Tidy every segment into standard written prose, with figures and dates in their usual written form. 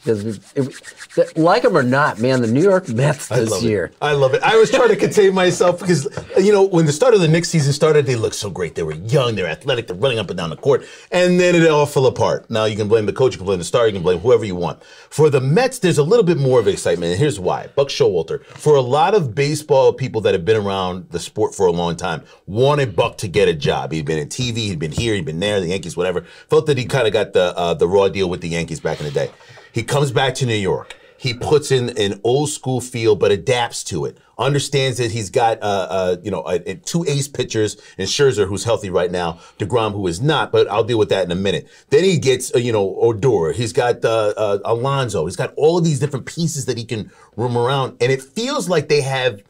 Because like them or not, man, the New York Mets this year. I love it. I was trying to contain myself because, when the start of the Knicks season started, they looked so great. They were young, they were athletic, they're running up and down the court, and then it all fell apart. Now you can blame the coach, you can blame the star, you can blame whoever you want. For the Mets, there's a little bit more of excitement, and here's why. Buck Showalter, for a lot of baseball people that have been around the sport for a long time, wanted Buck to get a job. He'd been in TV, he'd been here, he'd been there, the Yankees, whatever. Felt that he kind of got the raw deal with the Yankees back in the day. He comes back to New York. He puts in an old school feel, but adapts to it. Understands that he's got, two ace pitchers in Scherzer, who's healthy right now, DeGrom, who is not, but I'll deal with that in a minute. Then he gets, Odor. He's got Alonso. He's got all of these different pieces that he can roam around. And it feels like they have,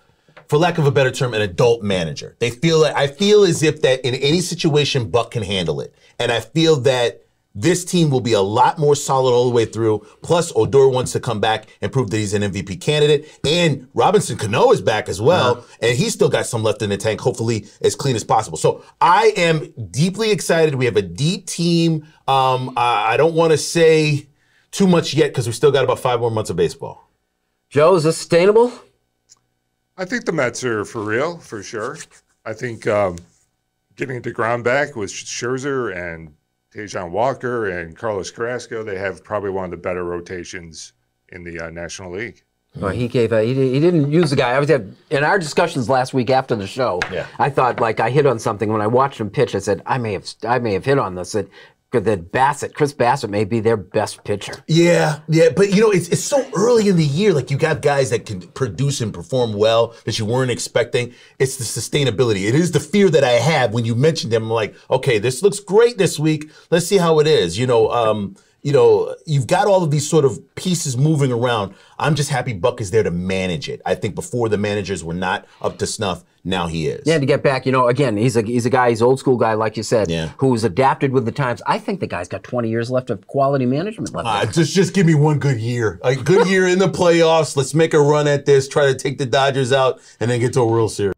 for lack of a better term, an adult manager. I feel as if that in any situation, Buck can handle it. And I feel that this team will be a lot more solid all the way through. Plus, Odor wants to come back and prove that he's an MVP candidate. And Robinson Cano is back as well. And he's still got some left in the tank, hopefully as clean as possible. So I am deeply excited. We have a deep team. I don't want to say too much yet because we still got about 5 more months of baseball. Joe, is this sustainable? I think the Mets are for real, for sure. I think getting DeGrom back with Scherzer and Tajon Walker and Carlos Carrasco, they have probably one of the better rotations in the National League. Well, he didn't use the guy. In our discussions last week after the show, I thought I hit on something when I watched him pitch. I said I may have hit on this. That Chris Bassett may be their best pitcher. Yeah, but it's so early in the year. You got guys that can produce and perform well that you weren't expecting. It's the sustainability. It is the fear that I have when you mentioned them. I'm like, okay, this looks great this week. Let's see how it is. You've got all of these sort of pieces moving around. I'm just happy Buck is there to manage it. I think before the managers were not up to snuff. Now he is. Yeah, to get back, again, he's a guy, he's an old school guy, like you said, who's adapted with the times. I think the guy's got 20 years left of quality management left. Just give me one good year. A good year in the playoffs. Let's make a run at this, try to take the Dodgers out, and then get to a World Series.